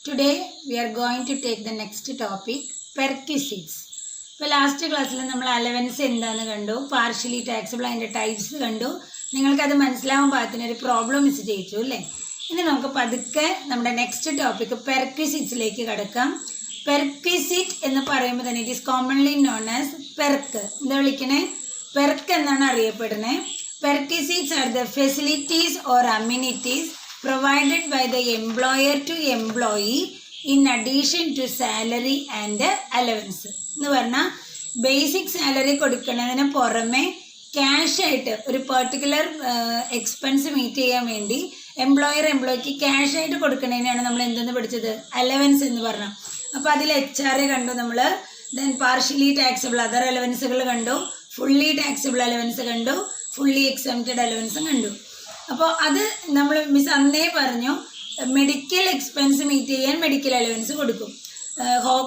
Today we are going to take the next topic, perquisites. ഇപ്പോൾ last ക്ലാസ്സിൽ നമ്മൾ allowance എന്താണെന്ന് കണ്ടു, പാർഷ്യലി ടാക്സബിൾ അതിൻ്റെ ടൈപ്സ് കണ്ടു. നിങ്ങൾക്കത് മനസ്സിലാവാൻ പാകത്തിന് ഒരു പ്രോബ്ലം മിസ് ചെയ്യിച്ചു അല്ലേ. ഇനി നമുക്ക് പതുക്കെ നമ്മുടെ നെക്സ്റ്റ് ടോപ്പിക് പെർക്വിസിറ്റ്സിലേക്ക് കിടക്കാം. പെർക്വിസിറ്റ് എന്ന് പറയുമ്പോൾ തന്നെ it is commonly known as perk. എന്താ വിളിക്കണേ? പെർക്ക് എന്നാണ് അറിയപ്പെടുന്നത്. Perquisites are the facilities or amenities provided by the employer to employee in addition to salary and allowance. എന്ന് പറഞ്ഞാൽ ബേസിക് സാലറി കൊടുക്കുന്നതിന് പുറമെ ക്യാഷ് ആയിട്ട് ഒരു പെർട്ടിക്കുലർ എക്സ്പെൻസ് മീറ്റ് ചെയ്യാൻ വേണ്ടി എംപ്ലോയിക്ക് ക്യാഷ് ആയിട്ട് കൊടുക്കുന്നതിനാണ് നമ്മൾ എന്തെന്ന് പഠിച്ചത്? അലവൻസ് എന്ന് പറഞ്ഞു. അപ്പോൾ അതിൽ HR കണ്ടു നമ്മൾ, ദെൻ പാർഷ്യലി ടാക്സബിൾ അതർ അലവൻസുകൾ കണ്ടു, ഫുള്ളി ടാക്സബിൾ അലവൻസ് കണ്ടു, ഫുള്ളി എക്സംപ്റ്റഡ് അലവൻസും കണ്ടു. അപ്പോൾ അത് നമ്മൾ മിസ് അന്നേ പറഞ്ഞു, മെഡിക്കൽ എക്സ്പെൻസ് മീറ്റ് ചെയ്യാൻ മെഡിക്കൽ അലവൻസ് കൊടുക്കും.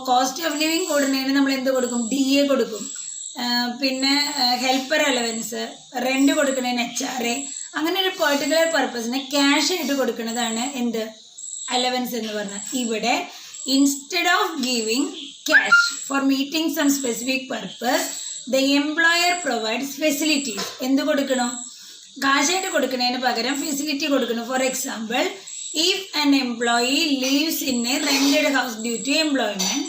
കോസ്റ്റ് ഓഫ് ലിവിങ് കൂടുന്നതിന് നമ്മൾ എന്ത് കൊടുക്കും? DA കൊടുക്കും. പിന്നെ ഹെൽപ്പർ അലവൻസ്, റെൻറ്റ് കൊടുക്കുന്നതിന് HR. അങ്ങനെ ഒരു പെർട്ടിക്കുലർ പർപ്പസിന് ക്യാഷ് ആയിട്ട് കൊടുക്കുന്നതാണ് എന്ത്? അലവൻസ് എന്ന് പറഞ്ഞാൽ. ഇവിടെ instead of giving cash for meeting some specific purpose the employer provides facilities. എന്ത് കൊടുക്കണോ? കാശായിട്ട് കൊടുക്കുന്നതിന് പകരം ഫെസിലിറ്റി കൊടുക്കണം. For example, if an employee leaves in a rented house due to employment,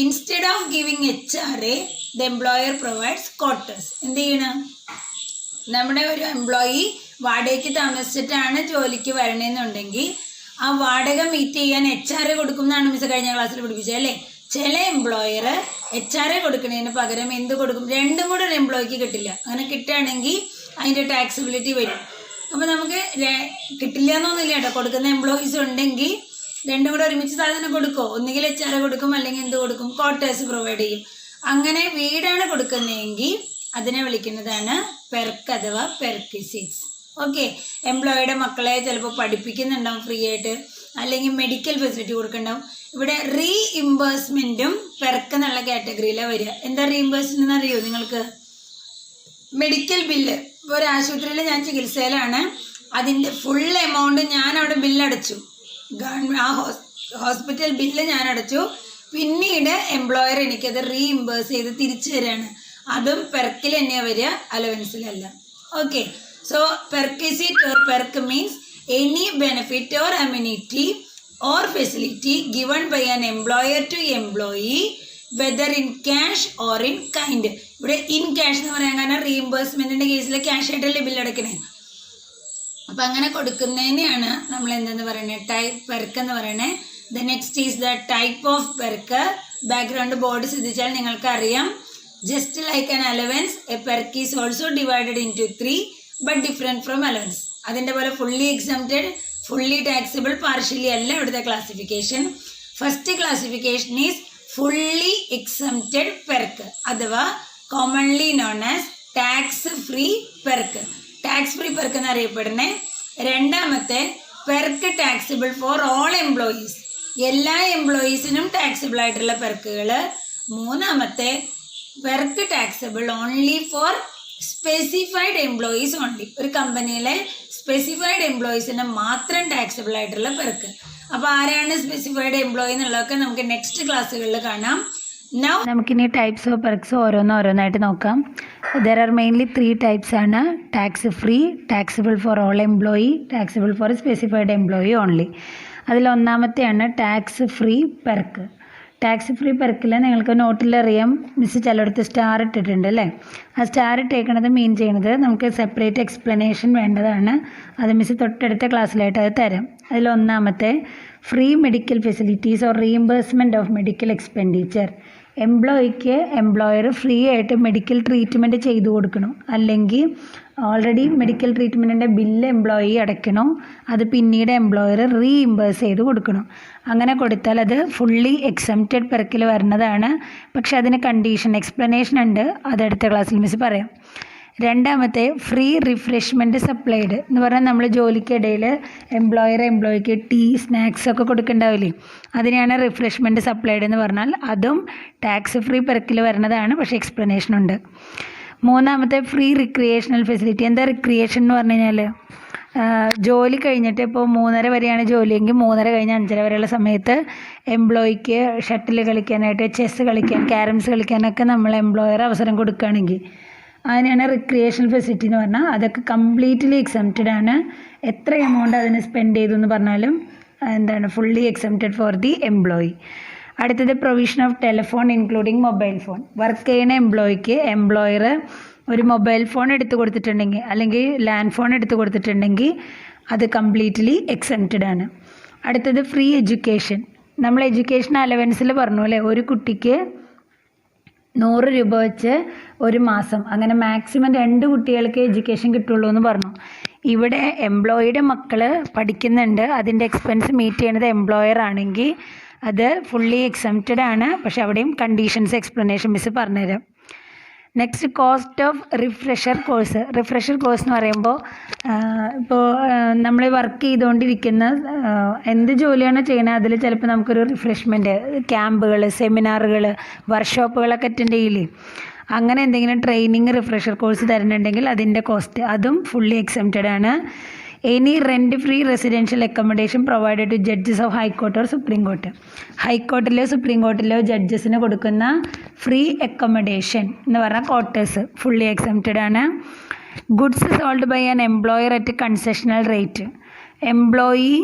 instead of giving HRA the employer provides quarters. എന്ത് ചെയ്യണം? നമ്മുടെ ഒരു എംപ്ലോയി വാടകയ്ക്ക് താമസിച്ചിട്ടാണ് ജോലിക്ക് വരണമെന്നുണ്ടെങ്കിൽ ആ വാടക മീറ്റ് ചെയ്യാൻ HR കൊടുക്കും എന്നാണ് മിസ് കഴിഞ്ഞ ക്ലാസ്സിൽ പഠിപ്പിച്ചത് അല്ലേ. ചില എംപ്ലോയർ HR കൊടുക്കുന്നതിന് പകരം എന്ത് കൊടുക്കും? രണ്ടും കൂടെ ഒരു എംപ്ലോയിക്ക് കിട്ടില്ല. അങ്ങനെ കിട്ടുകയാണെങ്കിൽ അതിൻ്റെ ടാക്സിബിലിറ്റി വരും. അപ്പോൾ നമുക്ക് കിട്ടില്ല എന്നൊന്നുമില്ല കേട്ടോ. കൊടുക്കുന്ന എംപ്ലോയീസ് ഉണ്ടെങ്കിൽ രണ്ടും കൂടെ ഒരുമിച്ച് സാധനം കൊടുക്കുമോ? ഒന്നുകിൽ HR കൊടുക്കും, അല്ലെങ്കിൽ എന്ത് കൊടുക്കും? ക്വാർട്ടേഴ്സ് പ്രൊവൈഡ് ചെയ്യും. അങ്ങനെ വീടാണ് കൊടുക്കുന്നതെങ്കിൽ അതിനെ വിളിക്കുന്നതാണ് പെർക്ക് അഥവാ പെർക്വിസിറ്റ്സ്. ഓക്കെ. എംപ്ലോയിയുടെ മക്കളെ ചിലപ്പോൾ പഠിപ്പിക്കുന്നുണ്ടാവും ഫ്രീ ആയിട്ട്, അല്ലെങ്കിൽ മെഡിക്കൽ ഫെസിലിറ്റി കൊടുക്കുന്നുണ്ടാവും. ഇവിടെ റീഇംബേഴ്സ്മെൻറ്റും പെർക്ക് എന്നുള്ള കാറ്റഗറിയിലാണ് വരിക. എന്താ റീഇംബേഴ്സ്മെന്റ് എന്ന് അറിയോ നിങ്ങൾക്ക്? Medical bill. ഇപ്പോൾ ഒരു ആശുപത്രിയിൽ ഞാൻ ചികിത്സയിലാണ്, അതിൻ്റെ ഫുൾ എമൗണ്ട് ഞാൻ അവിടെ ബില്ലടച്ചു. ആ ഹോസ്പിറ്റൽ ബില്ല് ഞാൻ അടച്ചു. പിന്നീട് എംപ്ലോയർ എനിക്കത് റീഇംബേഴ്സ് ചെയ്ത് തിരിച്ചു തരാണ്. അതും പെർക്കിൽ തന്നെയാണ് വരിക, അലവൻസിലല്ല. Okay. So perquisite or perk means any benefit or amenity or facility given by an employer to employee whether in cash or in kind. ഇവിടെ ഇൻ ക്യാഷ് എന്ന് പറയാൻ കാരണം റീഇംബേഴ്സ്മെന്റിന്റെ കേസിൽ ക്യാഷ് ആയിട്ടല്ലേ ബില്ല് അടക്കണേ. അപ്പം അങ്ങനെ കൊടുക്കുന്നതിനെയാണ് നമ്മൾ എന്തെന്ന് പറയുന്നത്? ടൈപ്പ് പെർക്ക് എന്ന് പറയുന്നത്. The next is the type of perk. Background board ശ്രദ്ധിച്ചാൽ നിങ്ങൾക്ക് അറിയാം. Just like an allowance, a perk is also divided into 3 but different from allowance. അതിൻ്റെ പോലെ fully exempted, fully taxable, partially അല്ല ഇവിടുത്തെ classification. First classification is fully exempted perk അഥവാ commonly known as tax free perk. Tax free perk എന്നറിയപ്പെടുന്നേ. രണ്ടാമത്തെ perk taxable for all employees, എല്ലാ എംപ്ലോയീസിനും taxable ആയിട്ടുള്ള പെർക്കുകൾ. മൂന്നാമത്തെ perk taxable only for specified employees only, ഒരു കമ്പനിയിലെ സ്പെസിഫൈഡ് എംപ്ലോയീസിന് മാത്രം ടാക്സിബിൾ ആയിട്ടുള്ള പെർക്ക്. അപ്പോൾ ആരാണ് സ്പെസിഫൈഡ് എംപ്ലോയി എന്നുള്ളതൊക്കെ നമുക്ക് നെക്സ്റ്റ് ക്ലാസ്സുകളിൽ കാണാം. നമുക്കിനി ടൈപ്സ് ഓഫ് പെർക്സ് ഓരോന്നായിട്ട് നോക്കാം. ദർ ആർ മെയിൻലി 3 ടൈപ്സ് ആണ്: tax free, taxable for all employee, taxable for specified employee only. അതിലൊന്നാമത്തെയാണ് tax free perk. Tax free പെർക്കിൽ നിങ്ങൾക്ക് നോട്ടിലറിയാം, മിസ് ചിലയിടത്ത് സ്റ്റാർ ഇട്ടിട്ടുണ്ട് അല്ലേ. ആ സ്റ്റാർ ഇട്ടേക്കണത് മീൻ ചെയ്യണത് നമുക്ക് സെപ്പറേറ്റ് എക്സ്പ്ലനേഷൻ വേണ്ടതാണ്. അത് മിസ് തൊട്ടടുത്ത ക്ലാസ്സിലായിട്ട് അത് തരാം. അതിലൊന്നാമത്തെ free medical facilities or reimbursement of medical expenditure. എംപ്ലോയിക്ക് എംപ്ലോയർ ഫ്രീ ആയിട്ട് മെഡിക്കൽ ട്രീറ്റ്മെൻറ്റ് ചെയ്തു കൊടുക്കണം, അല്ലെങ്കിൽ ഓൾറെഡി മെഡിക്കൽ ട്രീറ്റ്മെൻറ്റിൻ്റെ ബില്ല് എംപ്ലോയി അടയ്ക്കണം, അത് പിന്നീട് എംപ്ലോയർ റീഇംബേഴ്സ് ചെയ്ത് കൊടുക്കണം. അങ്ങനെ കൊടുത്താൽ അത് ഫുള്ളി എക്സംപ്റ്റഡ് പെർക്കിൽ വരുന്നതാണ്. പക്ഷെ അതിന് കണ്ടീഷൻ എക്സ്പ്ലനേഷൻ ഉണ്ട്, അതടുത്ത ക്ലാസ്സിൽ മിസ് പറയാം. രണ്ടാമത്തെ ഫ്രീ റിഫ്രഷ്മെൻറ്റ് സപ്ലൈഡ് എന്ന് പറഞ്ഞാൽ നമ്മൾ ജോലിക്കിടയിൽ എംപ്ലോയിക്ക് ടീ സ്നാക്സ് ഒക്കെ കൊടുക്കണ്ടാവില്ലേ, അതിനെയാണ് റിഫ്രഷ്മെൻറ്റ് സപ്ലൈഡ് എന്ന് പറഞ്ഞാൽ. അതും ടാക്സ് ഫ്രീ പെർക്കിൽ വരുന്നതാണ്, പക്ഷേ എക്സ്പ്ലനേഷൻ ഉണ്ട്. മൂന്നാമത്തെ ഫ്രീ റിക്രിയേഷണൽ ഫെസിലിറ്റി. എന്താ റിക്രിയേഷൻ എന്ന് പറഞ്ഞു കഴിഞ്ഞാൽ ജോലി കഴിഞ്ഞിട്ട് ഇപ്പോൾ 3:30 വരെയാണ് ജോലിയെങ്കിൽ 3:30 കഴിഞ്ഞ് 5:30 വരെയുള്ള സമയത്ത് എംപ്ലോയിക്ക് ഷട്ടിൽ കളിക്കാനായിട്ട്, ചെസ്സ് കളിക്കാൻ, ക്യാരംസ് കളിക്കാനൊക്കെ നമ്മൾ എംപ്ലോയർ അവസരം കൊടുക്കുകയാണെങ്കിൽ അതിനാണ് റിക്രിയേഷണൽ ഫെസിലിറ്റി എന്ന് പറഞ്ഞാൽ. അതൊക്കെ കംപ്ലീറ്റ്ലി എക്സംപ്റ്റഡ് ആണ്. എത്ര എമൗണ്ട് അതിന് സ്പെൻഡ് ചെയ്തു എന്ന് പറഞ്ഞാലും എന്താണ് fully exempted for the employee. അടുത്തത് provision of telephone including mobile phone. Work ചെയ്യുന്ന എംപ്ലോയിക്ക് എംപ്ലോയർ ഒരു മൊബൈൽ ഫോൺ എടുത്ത് കൊടുത്തിട്ടുണ്ടെങ്കിൽ അല്ലെങ്കിൽ ലാൻഡ് ഫോൺ എടുത്ത് കൊടുത്തിട്ടുണ്ടെങ്കിൽ അത് കംപ്ലീറ്റ്ലി എക്സംപ്റ്റഡ് ആണ്. അടുത്തത് ഫ്രീ എഡ്യൂക്കേഷൻ. നമ്മൾ എഡ്യൂക്കേഷൻ അലവൻസിൽ പറഞ്ഞു അല്ലേ, ഒരു കുട്ടിക്ക് 100 രൂപ വെച്ച് ഒരു മാസം, അങ്ങനെ മാക്സിമം 2 കുട്ടികൾക്ക് എഡ്യൂക്കേഷൻ കിട്ടുള്ളൂ എന്ന് പറഞ്ഞു. ഇവിടെ എംപ്ലോയിയുടെ മക്കൾ പഠിക്കുന്നുണ്ട്, അതിൻ്റെ എക്സ്പെൻസ് മീറ്റ് ചെയ്യണത് എംപ്ലോയർ ആണെങ്കിൽ അത് ഫുള്ളി എക്സംപ്റ്റഡ് ആണ്. പക്ഷെ അവിടെയും കണ്ടീഷൻസ് എക്സ്പ്ലനേഷൻ മിസ് പറഞ്ഞുതരാം. Next cost of refresher course. Refresher course എന്ന് പറയുമ്പോൾ ഇപ്പോൾ നമ്മൾ വർക്ക് ചെയ്തുകൊണ്ടിരിക്കുന്ന എന്ത് ജോലിയാണ് ചെയ്യുന്നത് അതിൽ ചിലപ്പോൾ നമുക്കൊരു റിഫ്രഷ്മെൻറ്റ്, ക്യാമ്പുകൾ, സെമിനാറുകൾ, വർക്ക്ഷോപ്പുകളൊക്കെ അറ്റൻഡ് ചെയ്യില്ലേ, അങ്ങനെ എന്തെങ്കിലും ട്രെയിനിങ് റിഫ്രഷർ കോഴ്സ് തരുന്നുണ്ടെങ്കിൽ അതിൻ്റെ കോസ്റ്റ് അതും ഫുള്ളി എക്സംപ്റ്റഡ് ആണ്. Any rent free residential accommodation provided to judges of high court or supreme court. ഹൈക്കോർട്ടിലോ സുപ്രീം കോർട്ടിലോ ജഡ്ജസിന് കൊടുക്കുന്ന ഫ്രീ അക്കോമഡേഷൻ എന്ന് പറഞ്ഞാൽ ക്വാർട്ടേഴ്സ് ഫുള്ളി എക്സംപ്റ്റഡ് ആണ്. Goods sold by an employer at concessional rate.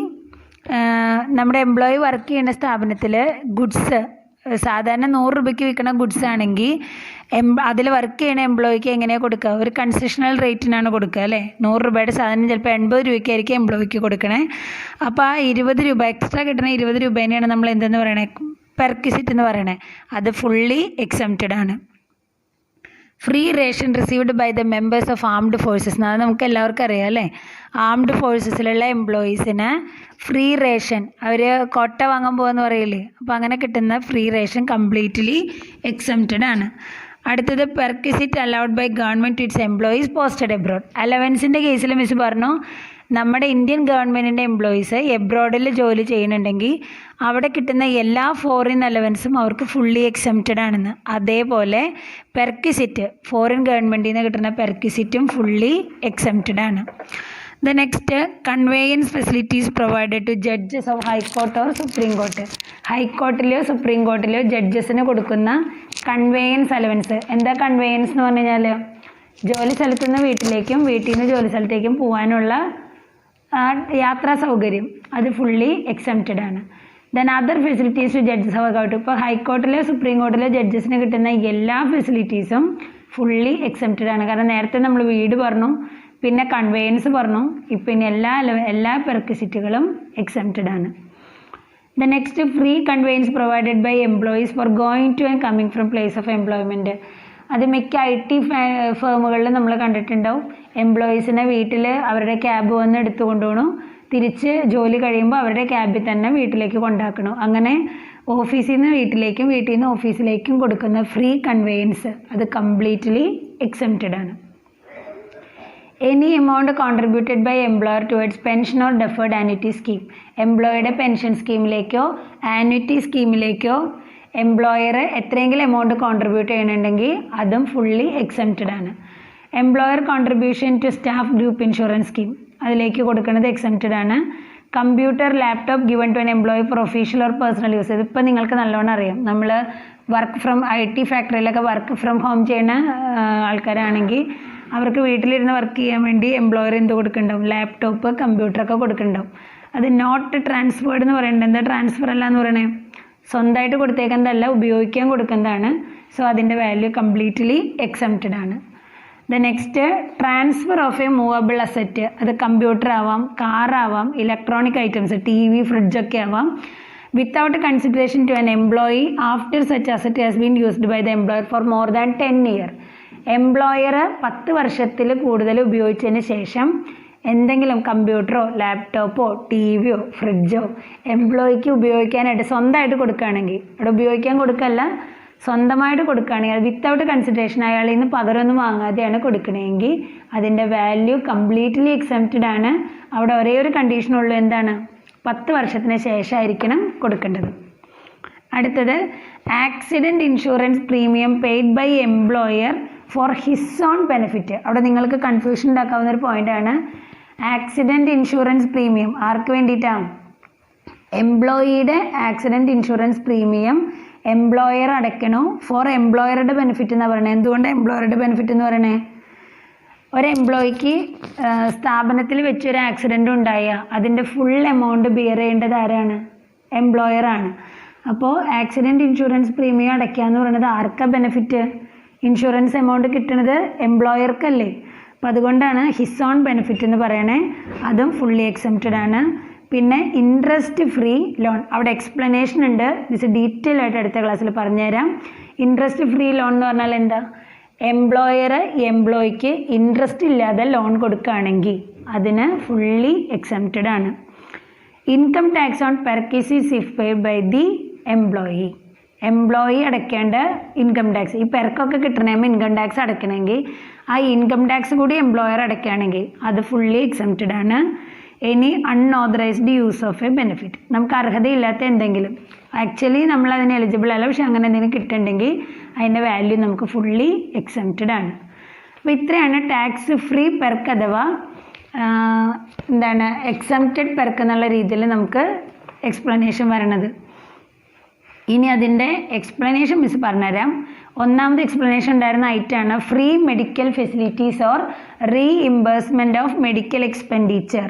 നമ്മുടെ എംപ്ലോയി വർക്ക് ചെയ്യുന്ന സ്ഥാപനത്തിൽ ഗുഡ്സ് സാധാരണ 100 രൂപയ്ക്ക് വിൽക്കുന്ന ഗുഡ്സ് ആണെങ്കിൽ അതിൽ വർക്ക് ചെയ്യുന്ന എംപ്ലോയിക്ക് എങ്ങനെയാണ് കൊടുക്കുക, ഒരു കൺസെഷണൽ റേറ്റിനാണ് കൊടുക്കുക അല്ലേ. 100 രൂപയുടെ സാധനം ചിലപ്പോൾ 80 രൂപയ്ക്കായിരിക്കും എംപ്ലോയിക്ക് കൊടുക്കണേ. അപ്പോൾ ആ 20 രൂപ എക്സ്ട്രാ കിട്ടുന്ന 20 രൂപേനെയാണ് നമ്മൾ എന്തെന്ന് പറയണേ, പെർക്വിസിറ്റ് എന്ന് പറയണേ. അത് ഫുള്ളി എക്സംപ്റ്റഡ് ആണ്. Free ration received by the members of armed forces. അത് നമുക്ക് എല്ലാവർക്കും അറിയാം അല്ലേ. ആംഡ് ഫോഴ്സസിലുള്ള എംപ്ലോയീസിന് ഫ്രീ റേഷൻ, അവർ കൊട്ട വാങ്ങാൻ പോകുമെന്ന് പറയില്ലേ, അപ്പോൾ അങ്ങനെ കിട്ടുന്ന ഫ്രീ റേഷൻ കംപ്ലീറ്റ്ലി എക്സംപ്റ്റഡ് ആണ്. അടുത്തത് perquisite allowed by government to its employees posted abroad. അലവൻസിൻ്റെ കേസിൽ മിസ് പറഞ്ഞു നമ്മുടെ ഇന്ത്യൻ ഗവൺമെൻറ്റിൻ്റെ എംപ്ലോയീസ് എബ്രോഡിൽ ജോലി ചെയ്യുന്നുണ്ടെങ്കിൽ അവിടെ കിട്ടുന്ന എല്ലാ ഫോറിൻ അലവൻസും അവർക്ക് ഫുള്ളി എക്സംപ്റ്റഡ് ആണെന്ന്. അതേപോലെ പെർക്വിസിറ്റ്, ഫോറിൻ ഗവൺമെൻറ്റിൽ നിന്ന് കിട്ടുന്ന പെർക്വിസിറ്റും ഫുള്ളി എക്സംപ്റ്റഡ് ആണ്. The next conveyance facilities provided to judges of high court or supreme court. ഹൈക്കോർട്ടിലെയോ സുപ്രീം കോർട്ടിലെയോ ജഡ്ജസിന് കൊടുക്കുന്ന കൺവേയൻസ് അലവൻസ്. എന്താ കൺവേയൻസ് എന്ന് പറഞ്ഞു കഴിഞ്ഞാൽ ജോലി സ്ഥലത്തു നിന്ന് വീട്ടിലേക്കും വീട്ടിൽ നിന്ന് ജോലി സ്ഥലത്തേക്കും പോകാനുള്ള യാത്രാ സൗകര്യം, അത് ഫുള്ളി എക്സംപ്റ്റഡ് ആണ്. Then other facilities to judges of court. ഇപ്പോൾ ഹൈക്കോർട്ടിലെയോ സുപ്രീം കോർട്ടിലെയോ ജഡ്ജസിന് കിട്ടുന്ന എല്ലാ ഫെസിലിറ്റീസും ഫുള്ളി എക്സംപ്റ്റഡ് ആണ്. കാരണം നേരത്തെ നമ്മൾ വീട് പറഞ്ഞു, പിന്നെ കൺവേയൻസ് പറഞ്ഞു, ഇപ്പം ഇനി എല്ലാ പെർക്വിസിറ്റുകളും എക്സംപ്റ്റഡ് ആണ്. The next free conveyance provided by employees for going to and coming from place of employment. അത് മിക്ക IT ഫേമുകളിൽ നമ്മൾ കണ്ടിട്ടുണ്ടാവും. എംപ്ലോയീസിനെ വീട്ടിൽ അവരുടെ ക്യാബ് വന്ന് എടുത്തു കൊണ്ടുപോകണം, തിരിച്ച് ജോലി കഴിയുമ്പോൾ അവരുടെ ക്യാബിൽ തന്നെ വീട്ടിലേക്ക് കൊണ്ടാക്കണം. അങ്ങനെ ഓഫീസിൽ നിന്ന് വീട്ടിലേക്കും വീട്ടിൽ നിന്ന് ഓഫീസിലേക്കും കൊടുക്കുന്ന ഫ്രീ കൺവേയൻസ് അത് കംപ്ലീറ്റ്ലി എക്സംപ്റ്റഡ് ആണ്. Any amount contributed by employer towards pension or deferred annuity scheme. എംപ്ലോയിയുടെ പെൻഷൻ സ്കീമിലേക്കോ ആന്വിറ്റി സ്കീമിലേക്കോ എംപ്ലോയർ എത്രയെങ്കിലും എമൗണ്ട് കോൺട്രിബ്യൂട്ട് ചെയ്യുന്നുണ്ടെങ്കിൽ അതും ഫുള്ളി എക്സംപ്റ്റഡ് ആണ്. Employer contribution to staff group insurance scheme, അതിലേക്ക് കൊടുക്കുന്നത് എക്സംപ്റ്റഡ് ആണ്. Computer, laptop given to an employee for official or personal use. ഇതിപ്പോൾ നിങ്ങൾക്ക് നല്ലോണം അറിയാം. നമ്മൾ വർക്ക് ഫ്രം IT ഫാക്ടറിയിലൊക്കെ വർക്ക് ഫ്രം ഹോം ചെയ്യുന്ന ആൾക്കാരാണെങ്കിൽ അവർക്ക് വീട്ടിലിരുന്ന് വർക്ക് ചെയ്യാൻ വേണ്ടി എംപ്ലോയർ എന്ത് കൊടുക്കുന്നുണ്ടാവും, ലാപ്ടോപ്പ്, കമ്പ്യൂട്ടറൊക്കെ കൊടുക്കുന്നുണ്ടാവും. അത് നോട്ട് ട്രാൻസ്ഫേർഡ് എന്ന് പറയുന്നത്. എന്താ ട്രാൻസ്ഫർ അല്ല എന്ന് പറയണേ, സ്വന്തമായിട്ട് കൊടുത്തേക്കുന്നതല്ല, ഉപയോഗിക്കാൻ കൊടുക്കുന്നതാണ്. സോ അതിൻ്റെ വാല്യൂ കംപ്ലീറ്റ്ലി എക്സംപ്റ്റഡ് ആണ്. The next transfer of a movable asset. അത് കമ്പ്യൂട്ടർ ആവാം, കാറാവാം, ഇലക്ട്രോണിക് ഐറ്റംസ്, TV, ഫ്രിഡ്ജൊക്കെ ആവാം. Without consideration to an employee after such asset has been used by the employer for more than 10 years. Employer 10 വർഷത്തിൽ കൂടുതൽ ഉപയോഗിച്ചതിന് ശേഷം എന്തെങ്കിലും കമ്പ്യൂട്ടറോ ലാപ്ടോപ്പോ TVയോ ഫ്രിഡ്ജോ എംപ്ലോയിക്ക് ഉപയോഗിക്കാനായിട്ട് സ്വന്തമായിട്ട് കൊടുക്കുകയാണെങ്കിൽ, അവിടെ ഉപയോഗിക്കാൻ കൊടുക്കല്ല, സ്വന്തമായിട്ട് കൊടുക്കുകയാണെങ്കിൽ, അത് വിത്തൗട്ട് കൺസിഡറേഷൻ അയാളിൽ നിന്ന് പകരമൊന്നും വാങ്ങാതെയാണ് കൊടുക്കണമെങ്കിൽ അതിൻ്റെ വാല്യൂ കംപ്ലീറ്റ്ലി എക്സംപ്റ്റഡ് ആണ്. അവിടെ ഒരേ ഒരു കണ്ടീഷനുള്ളൂ, എന്താണ്, 10 വർഷത്തിന് ശേഷമായിരിക്കണം കൊടുക്കേണ്ടത്. അടുത്തത് accident insurance premium paid by employer for his own benefit. അവിടെ നിങ്ങൾക്ക് കൺഫ്യൂഷൻ ഉണ്ടാക്കാവുന്ന ഒരു പോയിൻ്റാണ്. ആക്സിഡൻറ്റ് ഇൻഷുറൻസ് പ്രീമിയം ആർക്ക് വേണ്ടിയിട്ടാണ്? എംപ്ലോയിയുടെ ആക്സിഡൻറ്റ് ഇൻഷുറൻസ് പ്രീമിയം എംപ്ലോയർ അടയ്ക്കണോ ഫോർ എംപ്ലോയറുടെ ബെനിഫിറ്റ് എന്ന് പറയണേ. എന്തുകൊണ്ട് എംപ്ലോയറുടെ ബെനിഫിറ്റ് എന്ന് പറയണേ? ഒരു എംപ്ലോയിക്ക് സ്ഥാപനത്തിൽ വെച്ചൊരു ആക്സിഡൻ്റ് ഉണ്ടായാൽ അതിൻ്റെ ഫുൾ എമൗണ്ട് ബിയർ ചെയ്യേണ്ടത് ആരാണ്? എംപ്ലോയറാണ്. അപ്പോൾ ആക്സിഡൻറ്റ് ഇൻഷുറൻസ് പ്രീമിയം അടയ്ക്കുക എന്ന് പറയുന്നത് ആർക്കാ ബെനിഫിറ്റ്? ഇൻഷുറൻസ് എമൗണ്ട് കിട്ടുന്നത് എംപ്ലോയർക്കല്ലേ. അപ്പോൾ അതുകൊണ്ടാണ് ഹിസ് ഓൺ ബെനിഫിറ്റ് എന്ന് പറയണേ. അതും ഫുള്ളി എക്സംപ്റ്റഡ് ആണ്. പിന്നെ ഇൻട്രസ്റ്റ് ഫ്രീ ലോൺ, അവിടെ എക്സ്പ്ലനേഷൻ ഉണ്ട്, ഇത് ഡീറ്റെയിൽ ആയിട്ട് അടുത്ത ക്ലാസ്സിൽ പറഞ്ഞുതരാം. ഇൻട്രസ്റ്റ് ഫ്രീ ലോൺ എന്ന് പറഞ്ഞാൽ എന്താ? എംപ്ലോയർ എംപ്ലോയിക്ക് ഇൻട്രസ്റ്റ് ഇല്ലാതെ ലോൺ കൊടുക്കുകയാണെങ്കിൽ അതിന് ഫുള്ളി എക്സംപ്റ്റഡ് ആണ്. Income tax on perquisites if paid by the employee, employee അടയ്ക്കേണ്ട ഇൻകം ടാക്സ്, ഈ പെർക്കൊക്കെ കിട്ടണമെങ്കിൽ ഇൻകം ടാക്സ് അടയ്ക്കണമെങ്കിൽ ആ ഇൻകം ടാക്സ് കൂടി എംപ്ലോയർ അടയ്ക്കുകയാണെങ്കിൽ അത് ഫുള്ളി എക്സംപ്റ്റഡ് ആണ്. Any unauthorised use of a benefit, നമുക്ക് അർഹതയില്ലാത്ത എന്തെങ്കിലും, ആക്ച്വലി നമ്മൾ അതിന് എലിജിബിൾ അല്ല, പക്ഷെ അങ്ങനെ എന്തെങ്കിലും കിട്ടുന്നുണ്ടെങ്കിൽ അതിൻ്റെ വാല്യൂ നമുക്ക് ഫുള്ളി എക്സംപ്റ്റഡ് ആണ്. അപ്പോൾ ഇത്രയാണ് ടാക്സ് ഫ്രീ പെർക്ക് അഥവാ എന്താണ് എക്സംപ്റ്റഡ് പെർക്ക് എന്നുള്ള രീതിയിൽ നമുക്ക് എക്സ്പ്ലനേഷൻ വരണത്. ഇനി അതിൻ്റെ എക്സ്പ്ലനേഷൻ മിസ് പറഞ്ഞുതരാം. ഒന്നാമത് എക്സ്പ്ലനേഷൻ ഉണ്ടായിരുന്ന ഐറ്റാണ് free medical facilities or reimbursement of medical expenditure.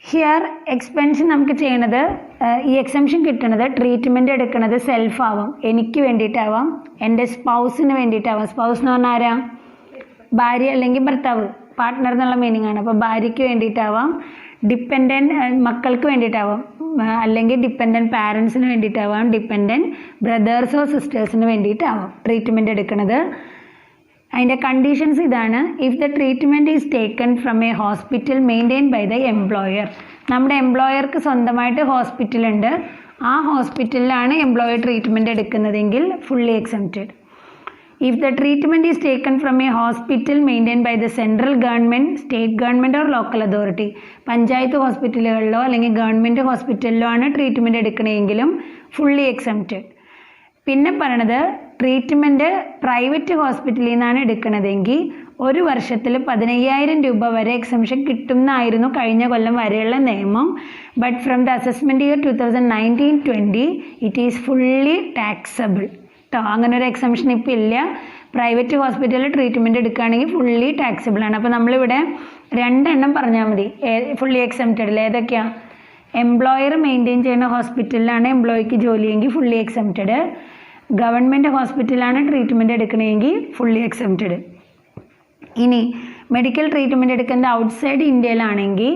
Here expansion നമുക്ക് ചെയ്യണത്, ഈ എക്സംഷൻ കിട്ടണത് ട്രീറ്റ്മെൻറ്റ് എടുക്കുന്നത് സെൽഫ് ആവാം, എനിക്ക് വേണ്ടിയിട്ടാവാം, എൻ്റെ സ്പൗസിന് വേണ്ടിയിട്ടാവാം. സ്പൗസ് എന്ന് പറഞ്ഞാൽ ആരാ? ഭാര്യ അല്ലെങ്കിൽ ഭർത്താവ്, പാർട്ട്ണർ എന്നുള്ള മീനിങ് ആണ്. അപ്പോൾ ഭാര്യയ്ക്ക് വേണ്ടിയിട്ടാവാം, ഡിപ്പെൻഡൻറ്റ് മക്കൾക്ക് വേണ്ടിയിട്ടാവാം, അല്ലെങ്കിൽ ഡിപ്പെൻഡൻറ്റ് പാരൻസിന് വേണ്ടിയിട്ടാവാം, ഡിപ്പെൻഡൻറ്റ് ബ്രദേഴ്സോ സിസ്റ്റേഴ്സിന് വേണ്ടിയിട്ടാവാം ട്രീറ്റ്മെൻറ്റ് എടുക്കുന്നത്. അതിൻ്റെ കണ്ടീഷൻസ് ഇതാണ്. If the treatment is taken from a hospital maintain by the employer, നമ്മുടെ എംപ്ലോയർക്ക് സ്വന്തമായിട്ട് ഹോസ്പിറ്റലുണ്ട്, ആ ഹോസ്പിറ്റലിലാണ് എംപ്ലോയർ ട്രീറ്റ്മെൻറ്റ് എടുക്കുന്നതെങ്കിൽ fully exempted. If the treatment is taken from a hospital maintain by the central government, state government or local authority, panchayat ഹോസ്പിറ്റലുകളിലോ അല്ലെങ്കിൽ government ഹോസ്പിറ്റലിലോ ആണ് ട്രീറ്റ്മെൻറ്റ് എടുക്കണമെങ്കിലും ഫുള്ളി എക്സംപ്റ്റഡ്. പിന്നെ പറയണത് ട്രീറ്റ്മെൻറ്റ് പ്രൈവറ്റ് ഹോസ്പിറ്റലിൽ നിന്നാണ് എടുക്കണതെങ്കിൽ ഒരു വർഷത്തിൽ 15,000 രൂപ വരെ എക്സംഷൻ കിട്ടുമെന്നായിരുന്നു കഴിഞ്ഞ കൊല്ലം വരെയുള്ള നിയമം. But from the assessment year 2019-20 it is fully taxable കേട്ടോ. അങ്ങനെ ഒരു എക്സംഷൻ ഇപ്പോൾ ഇല്ല. പ്രൈവറ്റ് ഹോസ്പിറ്റലിൽ ട്രീറ്റ്മെൻറ്റ് എടുക്കുകയാണെങ്കിൽ ഫുള്ളി ടാക്സബിൾ ആണ്. അപ്പോൾ നമ്മളിവിടെ 2 എണ്ണം പറഞ്ഞാൽ മതി ഫുള്ളി എക്സംപ്റ്റഡിൽ. ഏതൊക്കെയാണ്? എംപ്ലോയർ മെയിൻറ്റെയിൻ ചെയ്യുന്ന ഹോസ്പിറ്റലിലാണ് എംപ്ലോയിക്ക് ജോലിയെങ്കിൽ ഫുള്ളി എക്സംപ്റ്റഡ്, ഗവൺമെൻറ് ഹോസ്പിറ്റലാണ് ട്രീറ്റ്മെൻറ്റ് എടുക്കണമെങ്കിൽ ഫുള്ളി എക്സംപ്റ്റഡ്. ഇനി മെഡിക്കൽ ട്രീറ്റ്മെൻറ്റ് എടുക്കുന്നത് ഔട്ട്സൈഡ് ഇന്ത്യയിലാണെങ്കിൽ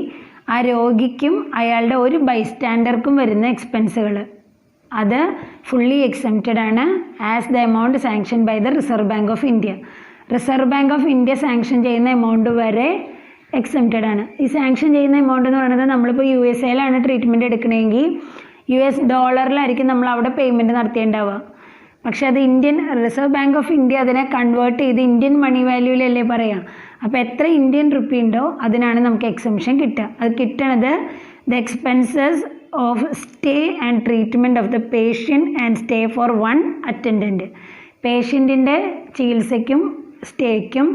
ആ രോഗിക്കും അയാളുടെ ഒരു ബൈസ്റ്റാൻഡർക്കും വരുന്ന എക്സ്പെൻസുകൾ അത് ഫുള്ളി എക്സംപ്റ്റഡ് ആണ്. As the amount sanction by the Reserve Bank of India, Reserve Bank of India sanction ചെയ്യുന്ന എമൗണ്ട് വരെ എക്സംപ്റ്റഡ് ആണ്. ഈ സാങ്ഷൻ ചെയ്യുന്ന എമൗണ്ട് എന്ന് പറയുന്നത് നമ്മളിപ്പോൾ USA ട്രീറ്റ്മെൻറ്റ് എടുക്കണമെങ്കിൽ US ഡോളറിലായിരിക്കും നമ്മൾ അവിടെ പേയ്മെൻറ്റ് നടത്തേണ്ടാവുക. പക്ഷേ അത് Indian reserve Bank of India അതിനെ കൺവേർട്ട് ചെയ്ത് ഇന്ത്യൻ മണി വാല്യൂവിലല്ലേ പറയാം. അപ്പോൾ എത്ര ഇന്ത്യൻ റുപ്പി ഉണ്ടോ അതിനാണ് നമുക്ക് എക്സംഷൻ കിട്ടുക. അത് കിട്ടണത് the expenses of stay and treatment of the patient and stay for one attendant, പേഷ്യൻറ്റിൻ്റെ ചികിത്സയ്ക്കും സ്റ്റേക്കും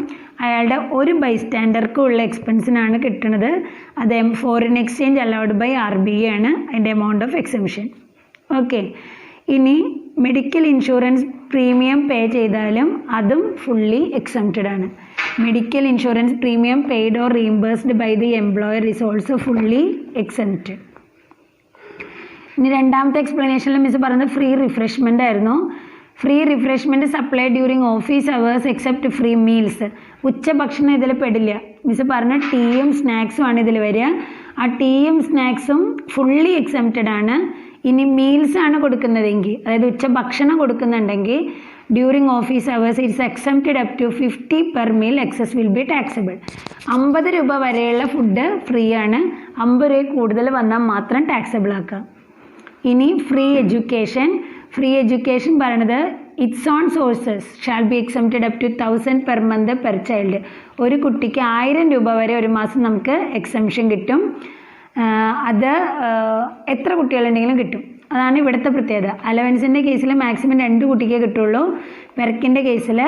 അയാളുടെ ഒരു ബൈസ്റ്റാൻഡർക്കും ഉള്ള എക്സ്പെൻസിനാണ് കിട്ടുന്നത്. അത് foreign exchange allowed by RBI ആണ് അതിൻ്റെ എമൗണ്ട് ഓഫ് എക്സംഷൻ. ഓക്കെ, ഇനി മെഡിക്കൽ ഇൻഷുറൻസ് പ്രീമിയം പേ ചെയ്താലും അതും ഫുള്ളി എക്സംപ്റ്റഡ് ആണ്. Medical insurance premium paid or reimbursed by the employer is also fully exempted. ഇനി രണ്ടാമത്തെ എക്സ്പ്ലനേഷനിൽ മിസ് പറയുന്നത് ഫ്രീ റിഫ്രഷ്മെൻ്റ് ആയിരുന്നു. Free refreshment supply during office hours except free meals. ഉച്ചഭക്ഷണം ഇതിൽ പെടില്ല. മിസ് പറഞ്ഞ ടീയും സ്നാക്സും ആണ് ഇതിൽ വരിക. ആ ടീയും സ്നാക്സും ഫുള്ളി എക്സംപ്റ്റഡ് ആണ്. ഇനി മീൽസ് ആണ് കൊടുക്കുന്നതെങ്കിൽ, അതായത് ഉച്ചഭക്ഷണം കൊടുക്കുന്നുണ്ടെങ്കിൽ during office hours it's exempted up to 50 per meal, excess will be taxable. 50 രൂപ വരെയുള്ള ഫുഡ് ഫ്രീ ആണ്, 50 രൂപ കൂടുതൽ വന്നാൽ മാത്രം ടാക്സബിൾ ആക്കാം. ഇനി ഫ്രീ എഡ്യൂക്കേഷൻ, ഫ്രീ എഡ്യൂക്കേഷൻ പറയണത് its own sources shall be exempted up to 1000 per month per child. ഒരു കുട്ടിക്ക് 1000 രൂപ വരെ ഒരു മാസം നമുക്ക് എക്സംഷൻ കിട്ടും. അത് എത്ര കുട്ടികളുണ്ടെങ്കിലും കിട്ടും. അതാണ് ഇവിടുത്തെ പ്രത്യേകത. അലവൻസിൻ്റെ കേസിൽ മാക്സിമം 2 കുട്ടിക്കേ കിട്ടുള്ളൂ. പെർക്കിൻ്റെ കേസിൽ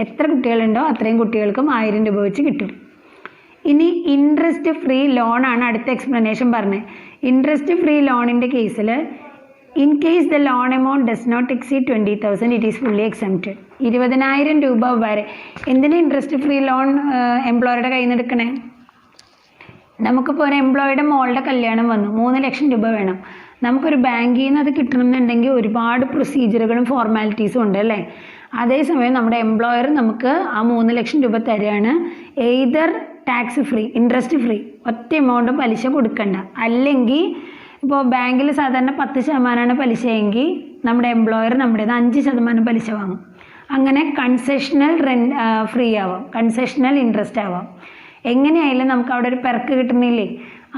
എത്ര കുട്ടികളുണ്ടോ അത്രയും കുട്ടികൾക്കും 1000 രൂപ വെച്ച് കിട്ടും. ഇനി ഇൻട്രസ്റ്റ് ഫ്രീ ലോൺ ആണ് അടുത്ത എക്സ്പ്ലനേഷൻ പറഞ്ഞത്. ഇൻട്രസ്റ്റ് ഫ്രീ ലോണിൻ്റെ കേസിൽ in case the loan amount does not exceed 20,000 it is fully exempted. 20,000 രൂപ വരെ. എന്തിനാ ഇൻട്രസ്റ്റ് ഫ്രീ ലോൺ എംപ്ലോയറുടെ കയ്യിൽ നിന്ന് എടുക്കണേ? നമുക്കിപ്പോൾ ഒരു എംപ്ലോയിയുടെ മോളുടെ കല്യാണം വന്നു, 3 ലക്ഷം രൂപ വേണം. നമുക്കൊരു ബാങ്കിൽ നിന്ന് അത് കിട്ടണമെന്നുണ്ടെങ്കിൽ ഒരുപാട് പ്രൊസീജിയറുകളും ഫോർമാലിറ്റീസും ഉണ്ട് അല്ലേ? അതേസമയം നമ്മുടെ എംപ്ലോയർ നമുക്ക് ആ 3 ലക്ഷം രൂപ തരികയാണ്. Either tax free, interest free, ഒറ്റ എമൗണ്ടും പലിശ കൊടുക്കണ്ട. അല്ലെങ്കിൽ ഇപ്പോൾ ബാങ്കിൽ സാധാരണ 10% പലിശയെങ്കിൽ നമ്മുടെ എംപ്ലോയർ നമ്മുടേത് 5% പലിശ വാങ്ങും. അങ്ങനെ കൺസെഷണൽ ഫ്രീ ആവാം, കൺസെഷണൽ ഇൻട്രസ്റ്റ് ആവാം. എങ്ങനെയായാലും നമുക്ക് അവിടെ ഒരു പെർക്ക് കിട്ടുന്നില്ലേ?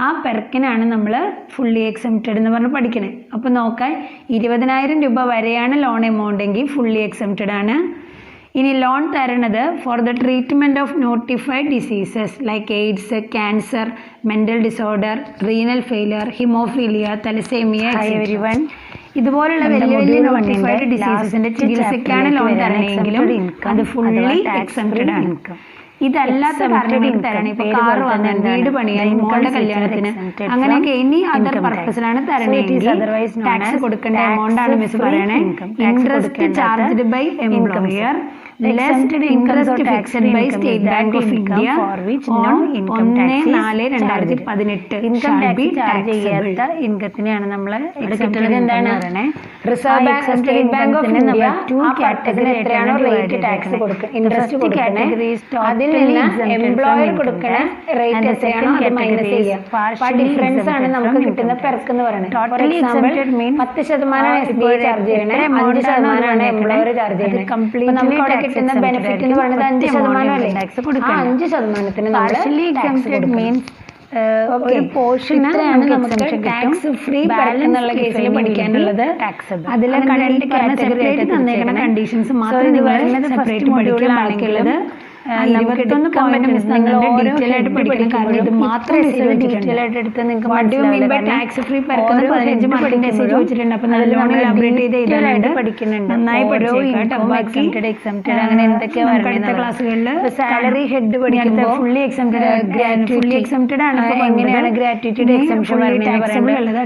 ആ പെർക്കിനാണ് നമ്മൾ ഫുള്ളി എക്സംപ്റ്റഡ് എന്ന് പറഞ്ഞ് പഠിക്കണേ. അപ്പോൾ നോക്കാൻ 20,000 രൂപ വരെയാണ് ലോൺ എമൗണ്ട് എങ്കിൽ ഫുള്ളി എക്സംപ്റ്റഡ് ആണ്. ഇനി ലോൺ തരണത് for the treatment of notified diseases like AIDS, cancer, mental disorder, renal failure, haemophilia, thalassaemia, ഇതുപോലുള്ള വലിയ വലിയ നോട്ടിഫൈഡ് ഡിസീസസിൻ്റെ ചികിത്സയ്ക്കാണ് ലോൺ തരണമെങ്കിലും അത് ഫുള്ളി എക്സംപ്റ്റഡ് ആണ്. ഇതല്ലാത്ത കാരണങ്ങൾക്ക് തരണം. ഇപ്പോൾ കാർ വാങ്ങാൻ, വീട് പണിയാൻ, മോളുടെ കല്യാണത്തിന്, അങ്ങനെയൊക്കെ എനി അതർ പർപ്പസിലാണ് തരണമെങ്കിൽ ടാക്സ് കൊടുക്കേണ്ട എമൗണ്ട് ആണ് മിസ് പറയണേ. Interest charged by employer less interest fixed by State Bank of India on 1/4/2018. Income tax charge ചെയ്യാത്ത ഇൻകത്തിനെയാണ് നമ്മൾ എന്താണ് Reserve State Bank of India ആ കാറ്റഗറി എത്രയാണോ റേറ്റ് ടാക്സ് കൊടുക്കുക, ഇൻട്രസ്റ്റ് കൊടുക്കണേ, അതിൽ നിന്ന് എംപ്ലോയർ കൊടുക്കണ റേറ്റ് എത്രയാണോ അത് മൈനസ് ചെയ്യുക. ഡിഫറൻസ് ആണ് നമുക്ക് കിട്ടുന്ന പെർക്ക് എന്ന് പറയുന്നത്. ഫോർ എക്സാമ്പിൾ 10% SBI ചാർജ് ചെയ്യണേ, 5% എംപ്ലോയർ ചാർജ് ചെയ്യണേ. നമുക്ക് അവിടെ കിട്ടുന്ന ബെനിഫിറ്റ് എന്ന് പറയുന്നത് 5% അല്ലേ? ആ 5%ന് ഒരു പോർഷൻ നമുക്ക് ടാക്സ് ഫ്രീ എന്നുള്ള കേസിൽ പഠിക്കാനുള്ളത്. അതിൽ സെപ്പറേറ്റ് തന്നേക്കുന്ന കണ്ടീഷൻസ് മാത്രം നിങ്ങൾ സെപ്പറേറ്റ് പഠിക്കുകയാണുള്ളത്. 21 പോയിന്റ് നിങ്ങൾ ഡീറ്റെയിൽ ആയിട്ട് പഠിക്കണം. കാരണം ഇത് മാത്രം ഡീറ്റെയിൽ ആയിട്ട് എടുത്ത് നിങ്ങൾക്ക് ടാക്സ് ഫ്രീ പെർക്കുന്ന 15 മാർക്കിന്റെ മെസ്സേജ് ചോദിച്ചിട്ടുണ്ട്. അപ്പൊ നല്ലോണം എലാബറേറ്റ് ചെയ്ത് എഴുതാനായിട്ട് പഠിക്കുന്നുണ്ട്. നന്നായി എക്സംപ്റ്റഡ് അങ്ങനെ എന്തൊക്കെയാ അടുത്ത ക്ലാസ്സുകളിൽ സാലറി ഹെഡ് പഠിക്കുമ്പോൾ ഫുള്ളി എക്സംപ്റ്റഡ് ആണ്. എങ്ങനെയാണ് ഗ്രാറ്റുവിറ്റി എക്സംപ്ഷൻ പറയുന്നത്?